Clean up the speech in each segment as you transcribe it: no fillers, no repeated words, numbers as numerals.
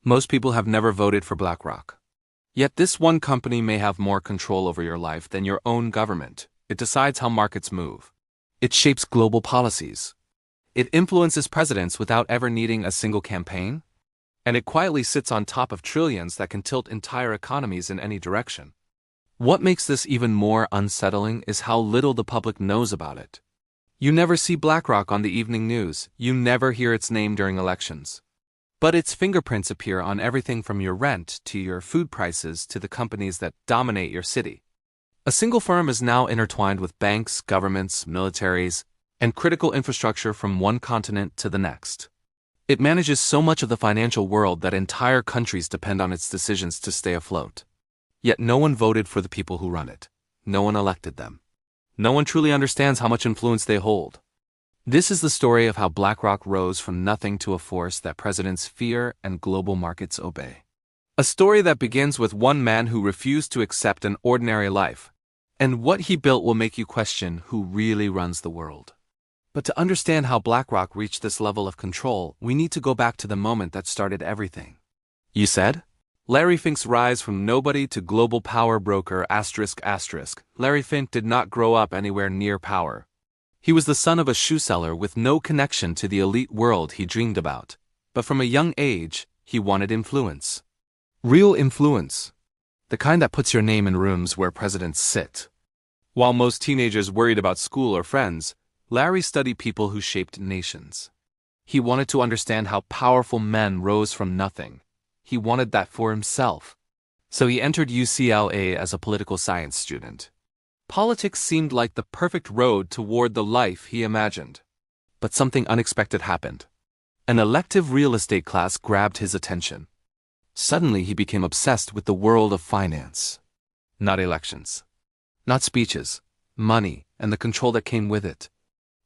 Most people have never voted for BlackRock. Yet this one company may have more control over your life than your own government. It decides how markets move. It shapes global policies. It influences presidents without ever needing a single campaign. And it quietly sits on top of trillions that can tilt entire economies in any direction. What makes this even more unsettling is how little the public knows about it. You never see BlackRock on the evening news. You never hear its name during elections. But its fingerprints appear on everything from your rent to your food prices to the companies that dominate your city. A single firm is now intertwined with banks, governments, militaries, and critical infrastructure from one continent to the next. It manages so much of the financial world that entire countries depend on its decisions to stay afloat. Yet no one voted for the people who run it. No one elected them. No one truly understands how much influence they hold. This is the story of how BlackRock rose from nothing to a force that presidents fear and global markets obey. A story that begins with one man who refused to accept an ordinary life, and what he built will make you question who really runs the world. But to understand how BlackRock reached this level of control, we need to go back to the moment that started everything. You said? Larry Fink's rise from nobody to global power broker ***. Larry Fink did not grow up anywhere near power. He was the son of a shoe seller with no connection to the elite world he dreamed about. But from a young age, he wanted influence. Real influence. The kind that puts your name in rooms where presidents sit. While most teenagers worried about school or friends, Larry studied people who shaped nations. He wanted to understand how powerful men rose from nothing. He wanted that for himself. So he entered UCLA as a political science student. Politics seemed like the perfect road toward the life he imagined. But something unexpected happened. An elective real estate class grabbed his attention. Suddenly he became obsessed with the world of finance. Not elections. Not speeches. Money and the control that came with it.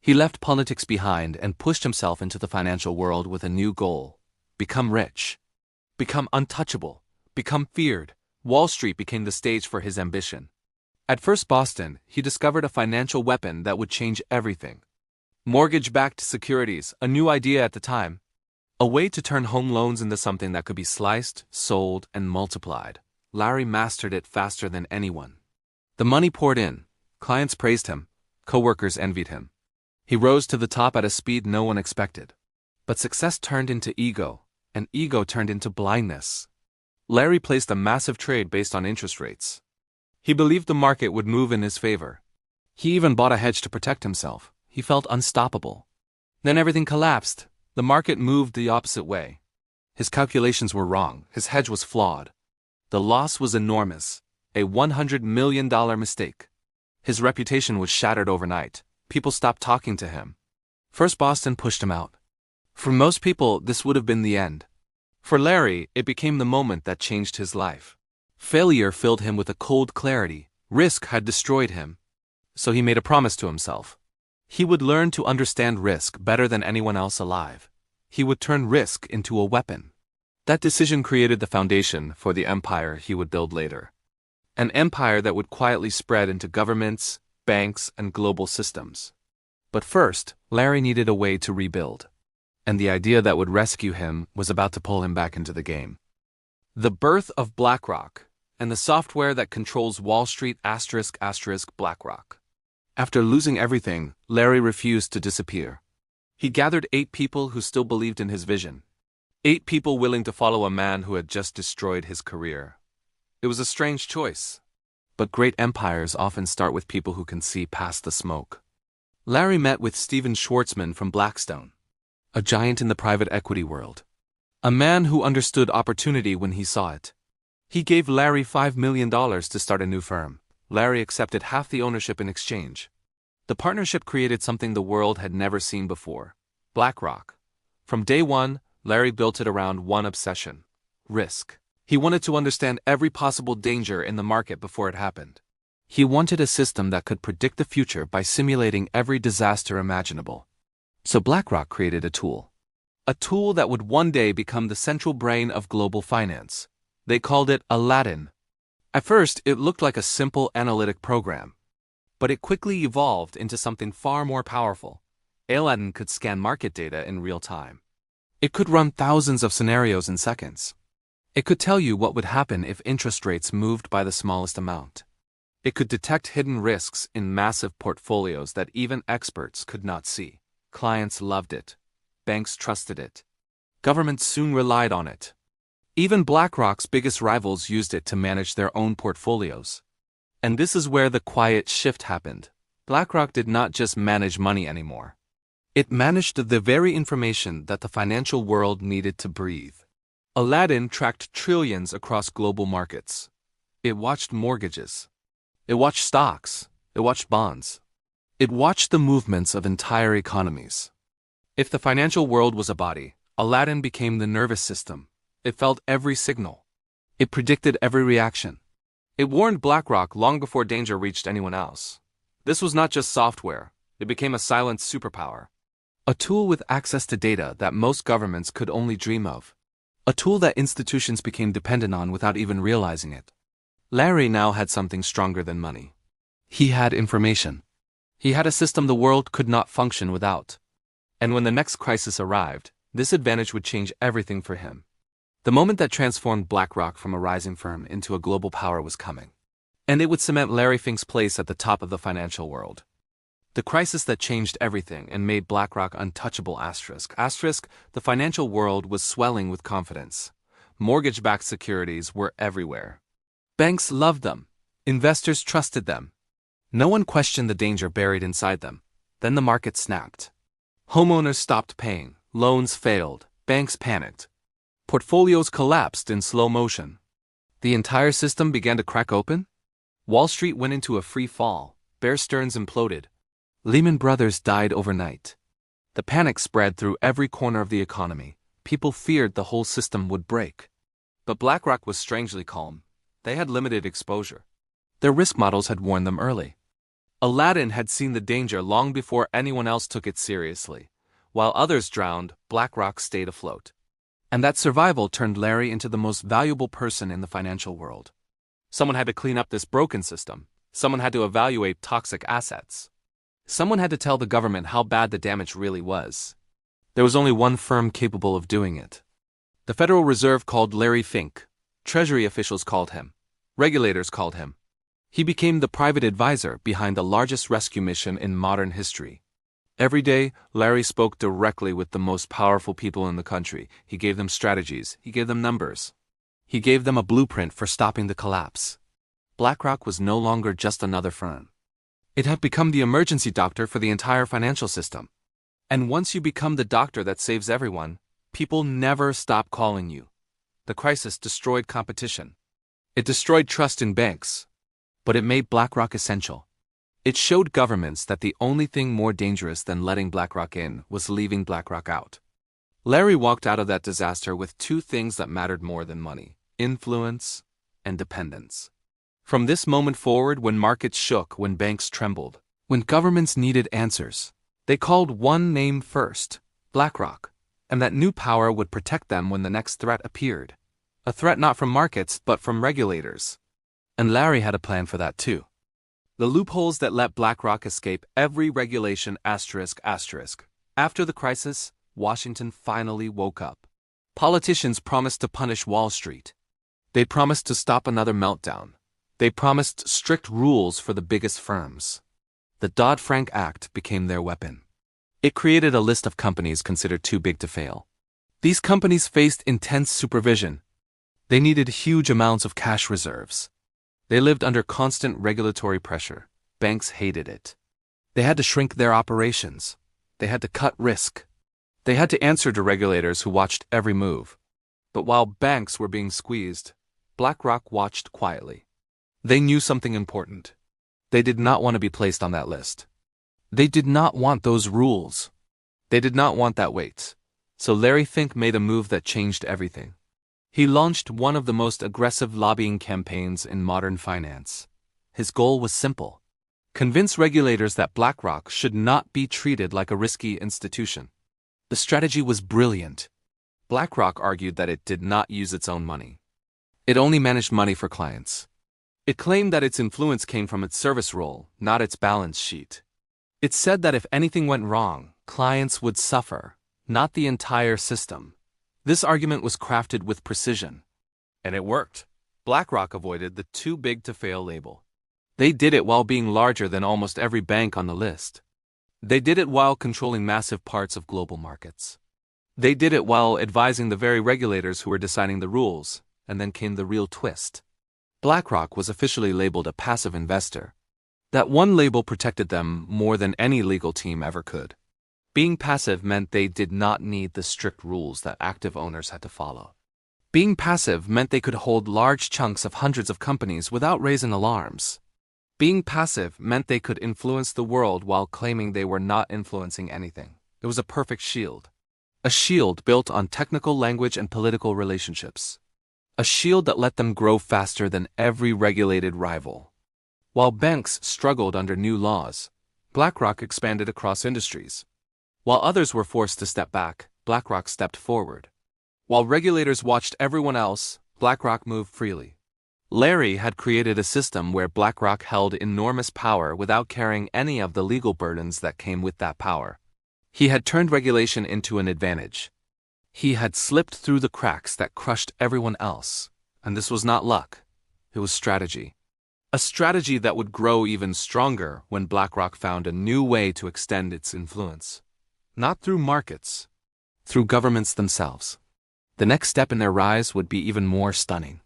He left politics behind and pushed himself into the financial world with a new goal. Become rich. Become untouchable. Become feared. Wall Street became the stage for his ambition. At First Boston, he discovered a financial weapon that would change everything. Mortgage-backed securities, a new idea at the time. A way to turn home loans into something that could be sliced, sold, and multiplied. Larry mastered it faster than anyone. The money poured in. Clients praised him. Coworkers envied him. He rose to the top at a speed no one expected. But success turned into ego, and ego turned into blindness. Larry placed a massive trade based on interest rates. He believed the market would move in his favor. He even bought a hedge to protect himself. He felt unstoppable. Then everything collapsed. The market moved the opposite way. His calculations were wrong. His hedge was flawed. The loss was enormous. A $100 million mistake. His reputation was shattered overnight. People stopped talking to him. First Boston pushed him out. For most people, this would have been the end. For Larry, it became the moment that changed his life. Failure filled him with a cold clarity. Risk had destroyed him. So he made a promise to himself. He would learn to understand risk better than anyone else alive. He would turn risk into a weapon. That decision created the foundation for the empire he would build later. An empire that would quietly spread into governments, banks, and global systems. But first, Larry needed a way to rebuild. And the idea that would rescue him was about to pull him back into the game. The birth of BlackRock, and the software that controls Wall Street *** BlackRock. After losing everything, Larry refused to disappear. He gathered 8 people who still believed in his vision. 8 people willing to follow a man who had just destroyed his career. It was a strange choice. But great empires often start with people who can see past the smoke. Larry met with Stephen Schwarzman from Blackstone, a giant in the private equity world. A man who understood opportunity when he saw it. He gave Larry $5 million to start a new firm. Larry accepted half the ownership in exchange. The partnership created something the world had never seen before. BlackRock. From day one, Larry built it around one obsession: risk. He wanted to understand every possible danger in the market before it happened. He wanted a system that could predict the future by simulating every disaster imaginable. So BlackRock created a tool. A tool that would one day become the central brain of global finance. They called it Aladdin. At first, it looked like a simple analytic program. But it quickly evolved into something far more powerful. Aladdin could scan market data in real time. It could run thousands of scenarios in seconds. It could tell you what would happen if interest rates moved by the smallest amount. It could detect hidden risks in massive portfolios that even experts could not see. Clients loved it. Banks trusted it. Governments soon relied on it. Even BlackRock's biggest rivals used it to manage their own portfolios. And this is where the quiet shift happened. BlackRock did not just manage money anymore. It managed the very information that the financial world needed to breathe. Aladdin tracked trillions across global markets. It watched mortgages. It watched stocks. It watched bonds. It watched the movements of entire economies. If the financial world was a body, Aladdin became the nervous system. It felt every signal. It predicted every reaction. It warned BlackRock long before danger reached anyone else. This was not just software. It became a silent superpower. A tool with access to data that most governments could only dream of. A tool that institutions became dependent on without even realizing it. Larry now had something stronger than money. He had information. He had a system the world could not function without. And when the next crisis arrived, this advantage would change everything for him. The moment that transformed BlackRock from a rising firm into a global power was coming. And it would cement Larry Fink's place at the top of the financial world. The crisis that changed everything and made BlackRock untouchable ***. The financial world was swelling with confidence. Mortgage-backed securities were everywhere. Banks loved them. Investors trusted them. No one questioned the danger buried inside them. Then the market snapped. Homeowners stopped paying. Loans failed. Banks panicked. Portfolios collapsed in slow motion. The entire system began to crack open. Wall Street went into a free fall. Bear Stearns imploded. Lehman Brothers died overnight. The panic spread through every corner of the economy. People feared the whole system would break. But BlackRock was strangely calm. They had limited exposure. Their risk models had warned them early. Aladdin had seen the danger long before anyone else took it seriously. While others drowned, BlackRock stayed afloat. And that survival turned Larry into the most valuable person in the financial world. Someone had to clean up this broken system. Someone had to evaluate toxic assets. Someone had to tell the government how bad the damage really was. There was only one firm capable of doing it. The Federal Reserve called Larry Fink. Treasury officials called him. Regulators called him. He became the private advisor behind the largest rescue mission in modern history. Every day, Larry spoke directly with the most powerful people in the country. He gave them strategies. He gave them numbers. He gave them a blueprint for stopping the collapse. BlackRock was no longer just another firm. It had become the emergency doctor for the entire financial system. And once you become the doctor that saves everyone, people never stop calling you. The crisis destroyed competition. It destroyed trust in banks. But it made BlackRock essential. It showed governments that the only thing more dangerous than letting BlackRock in was leaving BlackRock out. Larry walked out of that disaster with two things that mattered more than money: influence and dependence. From this moment forward, when markets shook, when banks trembled, when governments needed answers, they called one name first: BlackRock. And that new power would protect them when the next threat appeared. A threat not from markets, but from regulators. And Larry had a plan for that too. The loopholes that let BlackRock escape every regulation ***. After the crisis, Washington finally woke up. Politicians promised to punish Wall Street. They promised to stop another meltdown. They promised strict rules for the biggest firms. The Dodd-Frank Act became their weapon. It created a list of companies considered too big to fail. These companies faced intense supervision. They needed huge amounts of cash reserves. They lived under constant regulatory pressure. Banks hated it. They had to shrink their operations. They had to cut risk. They had to answer to regulators who watched every move. But while banks were being squeezed, BlackRock watched quietly. They knew something important. They did not want to be placed on that list. They did not want those rules. They did not want that weight. So Larry Fink made a move that changed everything. He launched one of the most aggressive lobbying campaigns in modern finance. His goal was simple: convince regulators that BlackRock should not be treated like a risky institution. The strategy was brilliant. BlackRock argued that it did not use its own money. It only managed money for clients. It claimed that its influence came from its service role, not its balance sheet. It said that if anything went wrong, clients would suffer, not the entire system. This argument was crafted with precision. And it worked. BlackRock avoided the too big to fail label. They did it while being larger than almost every bank on the list. They did it while controlling massive parts of global markets. They did it while advising the very regulators who were deciding the rules, and then came the real twist. BlackRock was officially labeled a passive investor. That one label protected them more than any legal team ever could. Being passive meant they did not need the strict rules that active owners had to follow. Being passive meant they could hold large chunks of hundreds of companies without raising alarms. Being passive meant they could influence the world while claiming they were not influencing anything. It was a perfect shield. A shield built on technical language and political relationships. A shield that let them grow faster than every regulated rival. While banks struggled under new laws, BlackRock expanded across industries. While others were forced to step back, BlackRock stepped forward. While regulators watched everyone else, BlackRock moved freely. Larry had created a system where BlackRock held enormous power without carrying any of the legal burdens that came with that power. He had turned regulation into an advantage. He had slipped through the cracks that crushed everyone else, and this was not luck. It was strategy. A strategy that would grow even stronger when BlackRock found a new way to extend its influence. Not through markets, through governments themselves. The next step in their rise would be even more stunning.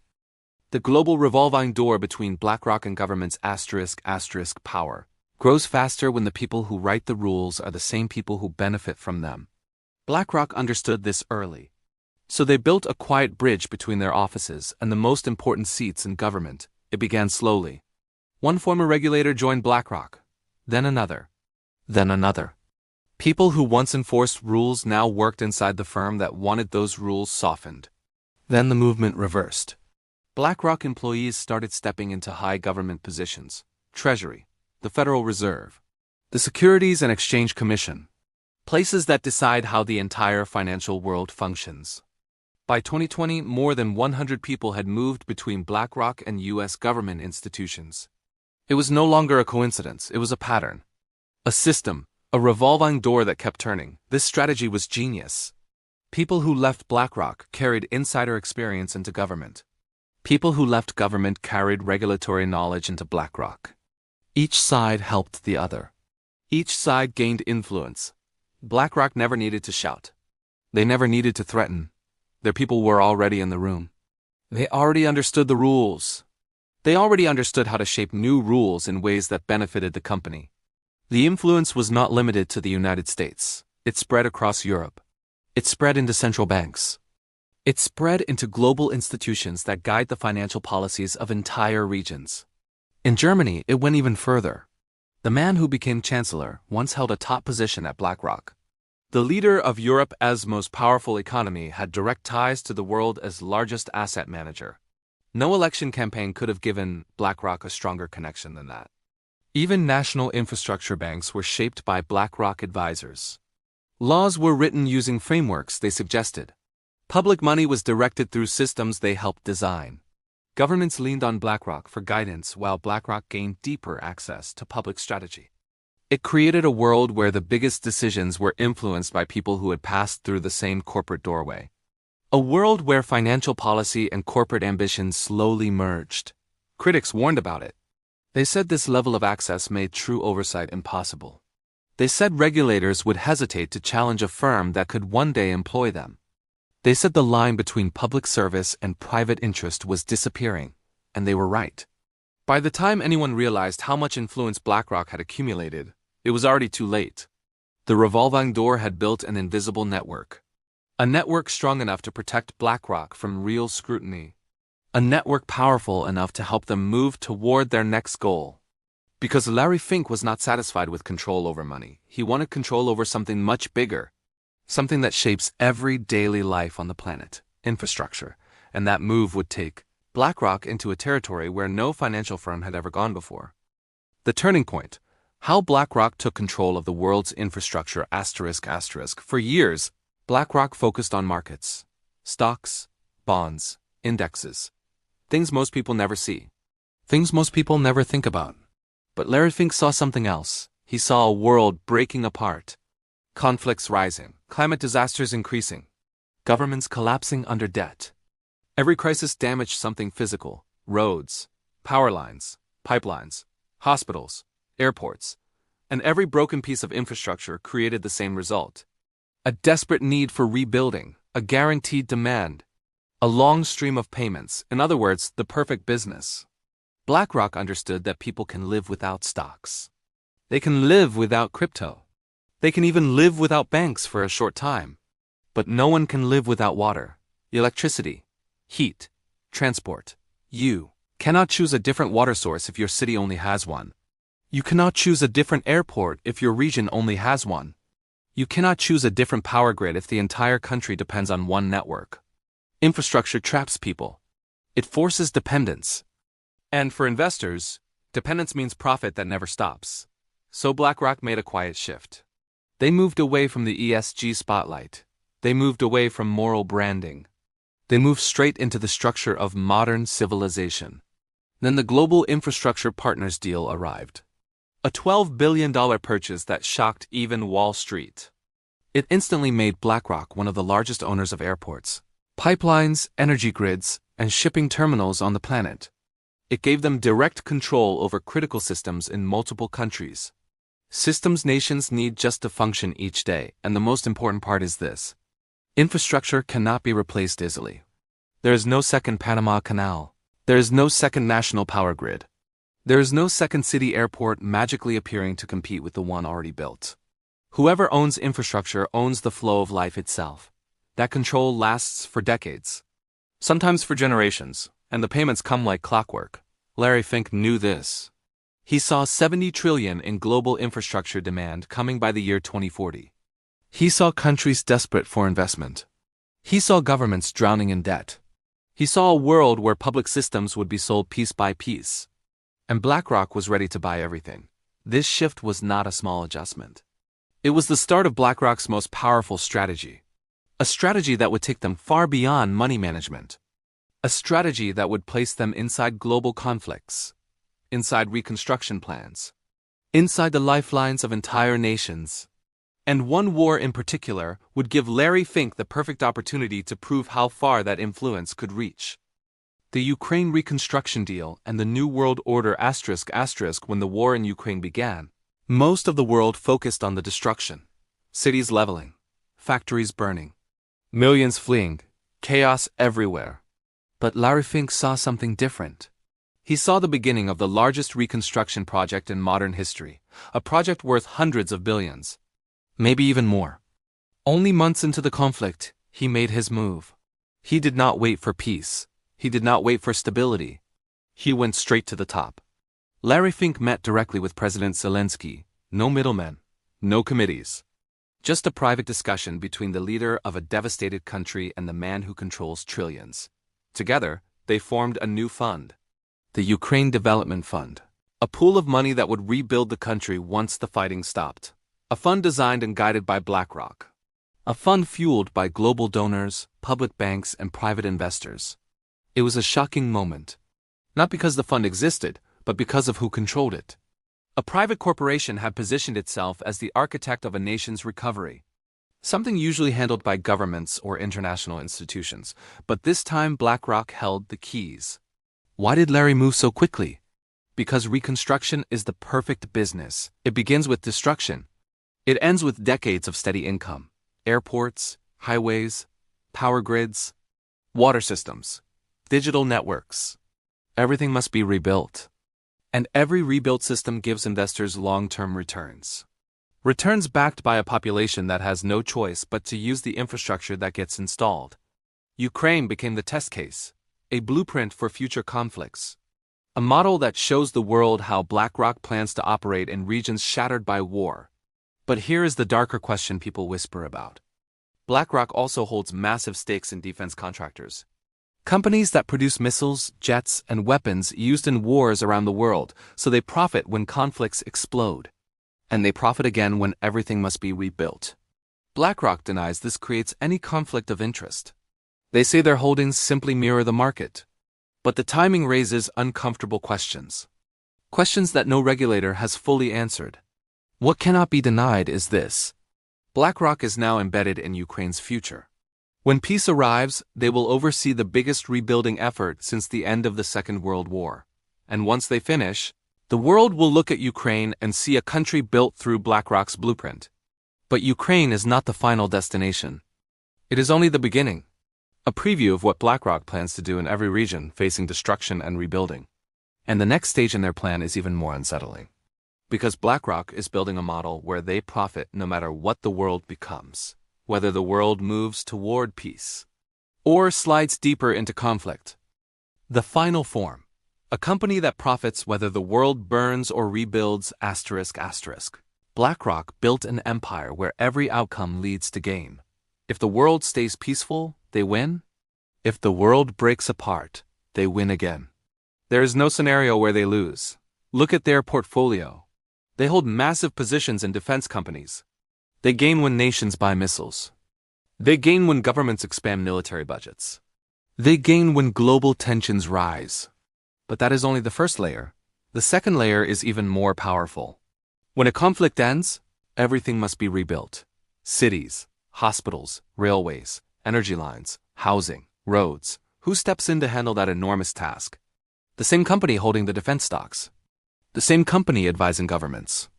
The global revolving door between BlackRock and government's *** power grows faster when the people who write the rules are the same people who benefit from them. BlackRock understood this early. So they built a quiet bridge between their offices and the most important seats in government. It began slowly. One former regulator joined BlackRock, then another, then another. People who once enforced rules now worked inside the firm that wanted those rules softened. Then the movement reversed. BlackRock employees started stepping into high government positions: Treasury, the Federal Reserve, the Securities and Exchange Commission, places that decide how the entire financial world functions. By 2020, more than 100 people had moved between BlackRock and U.S. government institutions. It was no longer a coincidence, it was a pattern. A system, a revolving door that kept turning. This strategy was genius. People who left BlackRock carried insider experience into government. People who left government carried regulatory knowledge into BlackRock. Each side helped the other. Each side gained influence. BlackRock never needed to shout. They never needed to threaten. Their people were already in the room. They already understood the rules. They already understood how to shape new rules in ways that benefited the company. The influence was not limited to the United States. It spread across Europe. It spread into central banks. It spread into global institutions that guide the financial policies of entire regions. In Germany, it went even further. The man who became chancellor once held a top position at BlackRock. The leader of Europe's most powerful economy had direct ties to the world's largest asset manager. No election campaign could have given BlackRock a stronger connection than that. Even national infrastructure banks were shaped by BlackRock advisors. Laws were written using frameworks they suggested. Public money was directed through systems they helped design. Governments leaned on BlackRock for guidance while BlackRock gained deeper access to public strategy. It created a world where the biggest decisions were influenced by people who had passed through the same corporate doorway. A world where financial policy and corporate ambition slowly merged. Critics warned about it. They said this level of access made true oversight impossible. They said regulators would hesitate to challenge a firm that could one day employ them. They said the line between public service and private interest was disappearing, and they were right. By the time anyone realized how much influence BlackRock had accumulated, it was already too late. The revolving door had built an invisible network. A network strong enough to protect BlackRock from real scrutiny. A network powerful enough to help them move toward their next goal. Because Larry Fink was not satisfied with control over money, he wanted control over something much bigger. Something that shapes every daily life on the planet, infrastructure, and that move would take BlackRock into a territory where no financial firm had ever gone before. The turning point, how BlackRock took control of the world's infrastructure ***. For years, BlackRock focused on markets, stocks, bonds, indexes, things most people never see, things most people never think about. But Larry Fink saw something else. He saw a world breaking apart. Conflicts rising, climate disasters increasing, governments collapsing under debt. Every crisis damaged something physical: roads, power lines, pipelines, hospitals, airports, and every broken piece of infrastructure created the same result: a desperate need for rebuilding, a guaranteed demand, a long stream of payments, in other words, the perfect business. BlackRock understood that people can live without stocks. They can live without crypto. They can even live without banks for a short time. But no one can live without water, electricity, heat, transport. You cannot choose a different water source if your city only has one. You cannot choose a different airport if your region only has one. You cannot choose a different power grid if the entire country depends on one network. Infrastructure traps people. It forces dependence. And for investors, dependence means profit that never stops. So BlackRock made a quiet shift. They moved away from the ESG spotlight. They moved away from moral branding. They moved straight into the structure of modern civilization. Then the Global Infrastructure Partners deal arrived. A $12 billion purchase that shocked even Wall Street. It instantly made BlackRock one of the largest owners of airports, pipelines, energy grids, and shipping terminals on the planet. It gave them direct control over critical systems in multiple countries. Systems nations need just to function each day, and the most important part is this: infrastructure cannot be replaced easily. There is no second Panama Canal. There is no second national power grid. There is no second city airport magically appearing to compete with the one already built. Whoever owns infrastructure owns the flow of life itself. That control lasts for decades, sometimes for generations, and the payments come like clockwork. Larry Fink knew this. He saw $70 trillion in global infrastructure demand coming by the year 2040. He saw countries desperate for investment. He saw governments drowning in debt. He saw a world where public systems would be sold piece by piece. And BlackRock was ready to buy everything. This shift was not a small adjustment. It was the start of BlackRock's most powerful strategy. A strategy that would take them far beyond money management. A strategy that would place them inside global conflicts, inside reconstruction plans, inside the lifelines of entire nations. And one war in particular would give Larry Fink the perfect opportunity to prove how far that influence could reach. The Ukraine reconstruction deal and the New World Order ****. When the war in Ukraine began, most of the world focused on the destruction. Cities leveling, factories burning, millions fleeing, chaos everywhere. But Larry Fink saw something different. He saw the beginning of the largest reconstruction project in modern history, a project worth hundreds of billions, maybe even more. Only months into the conflict, he made his move. He did not wait for peace. He did not wait for stability. He went straight to the top. Larry Fink met directly with President Zelensky. No middlemen, no committees. Just a private discussion between the leader of a devastated country and the man who controls trillions. Together, they formed a new fund, the Ukraine Development Fund, a pool of money that would rebuild the country once the fighting stopped. A fund designed and guided by BlackRock. A fund fueled by global donors, public banks, and private investors. It was a shocking moment. Not because the fund existed, but because of who controlled it. A private corporation had positioned itself as the architect of a nation's recovery. Something usually handled by governments or international institutions, but this time BlackRock held the keys. Why did Larry move so quickly? Because reconstruction is the perfect business. It begins with destruction. It ends with decades of steady income. Airports, highways, power grids, water systems, digital networks. Everything must be rebuilt. And every rebuilt system gives investors long-term returns. Returns backed by a population that has no choice but to use the infrastructure that gets installed. Ukraine became the test case, a blueprint for future conflicts. A model that shows the world how BlackRock plans to operate in regions shattered by war. But here is the darker question people whisper about. BlackRock also holds massive stakes in defense contractors. Companies that produce missiles, jets, and weapons used in wars around the world, so they profit when conflicts explode. And they profit again when everything must be rebuilt. BlackRock denies this creates any conflict of interest. They say their holdings simply mirror the market. But the timing raises uncomfortable questions. Questions that no regulator has fully answered. What cannot be denied is this: BlackRock is now embedded in Ukraine's future. When peace arrives, they will oversee the biggest rebuilding effort since the end of the Second World War. And once they finish, the world will look at Ukraine and see a country built through BlackRock's blueprint. But Ukraine is not the final destination. It is only the beginning. A preview of what BlackRock plans to do in every region facing destruction and rebuilding. And the next stage in their plan is even more unsettling. Because BlackRock is building a model where they profit no matter what the world becomes, whether the world moves toward peace or slides deeper into conflict. The final form. A company that profits whether the world burns or rebuilds ***. BlackRock built an empire where every outcome leads to gain. If the world stays peaceful, they win. If the world breaks apart, they win again. There is no scenario where they lose. Look at their portfolio. They hold massive positions in defense companies. They gain when nations buy missiles. They gain when governments expand military budgets. They gain when global tensions rise. But that is only the first layer. The second layer is even more powerful. When a conflict ends, everything must be rebuilt. Cities, hospitals, railways, energy lines, housing, roads. Who steps in to handle that enormous task? The same company holding the defense stocks. The same company advising governments.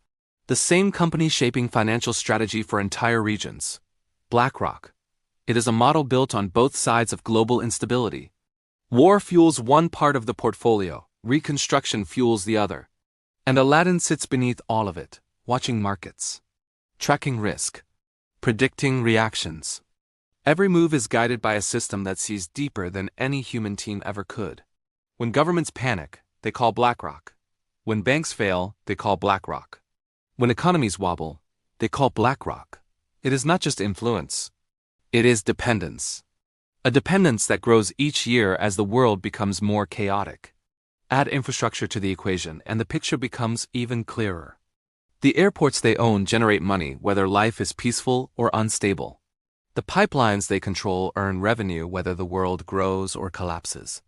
The same company shaping financial strategy for entire regions. BlackRock. It is a model built on both sides of global instability. War fuels one part of the portfolio, reconstruction fuels the other. And Aladdin sits beneath all of it, watching markets, tracking risk, predicting reactions. Every move is guided by a system that sees deeper than any human team ever could. When governments panic, they call BlackRock. When banks fail, they call BlackRock. When economies wobble, they call BlackRock. It is not just influence. It is dependence. A dependence that grows each year as the world becomes more chaotic. Add infrastructure to the equation and the picture becomes even clearer. The airports they own generate money whether life is peaceful or unstable. The pipelines they control earn revenue whether the world grows or collapses.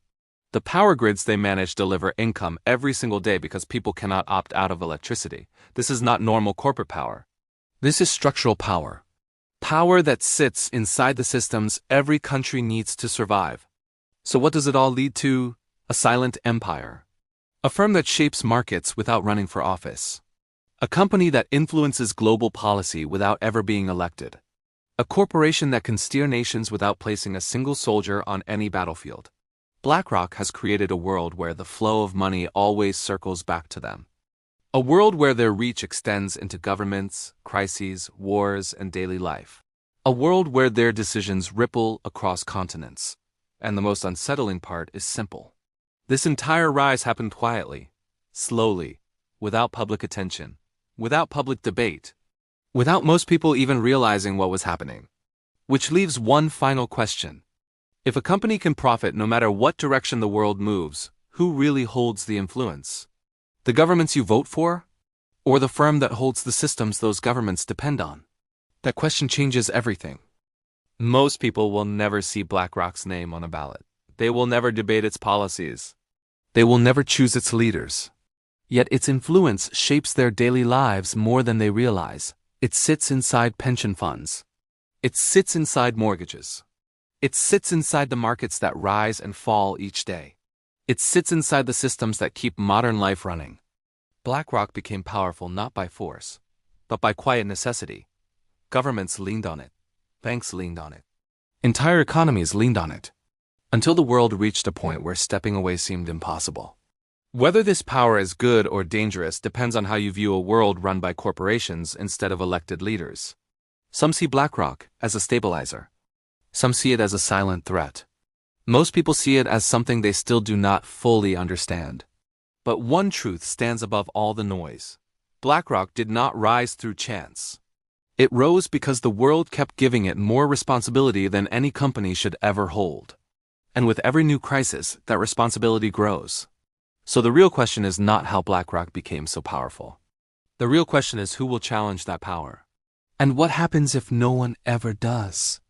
The power grids they manage deliver income every single day because people cannot opt out of electricity. This is not normal corporate power. This is structural power. Power that sits inside the systems every country needs to survive. So what does it all lead to? A silent empire. A firm that shapes markets without running for office. A company that influences global policy without ever being elected. A corporation that can steer nations without placing a single soldier on any battlefield. BlackRock has created a world where the flow of money always circles back to them. A world where their reach extends into governments, crises, wars, and daily life. A world where their decisions ripple across continents. And the most unsettling part is simple. This entire rise happened quietly, slowly, without public attention, without public debate, without most people even realizing what was happening. Which leaves one final question. If a company can profit no matter what direction the world moves, who really holds the influence? The governments you vote for? Or the firm that holds the systems those governments depend on? That question changes everything. Most people will never see BlackRock's name on a ballot. They will never debate its policies. They will never choose its leaders. Yet its influence shapes their daily lives more than they realize. It sits inside pension funds. It sits inside mortgages. It sits inside the markets that rise and fall each day. It sits inside the systems that keep modern life running. BlackRock became powerful not by force, but by quiet necessity. Governments leaned on it. Banks leaned on it. Entire economies leaned on it. Until the world reached a point where stepping away seemed impossible. Whether this power is good or dangerous depends on how you view a world run by corporations instead of elected leaders. Some see BlackRock as a stabilizer. Some see it as a silent threat. Most people see it as something they still do not fully understand. But one truth stands above all the noise. BlackRock did not rise through chance. It rose because the world kept giving it more responsibility than any company should ever hold. And with every new crisis, that responsibility grows. So the real question is not how BlackRock became so powerful. The real question is who will challenge that power. And what happens if no one ever does?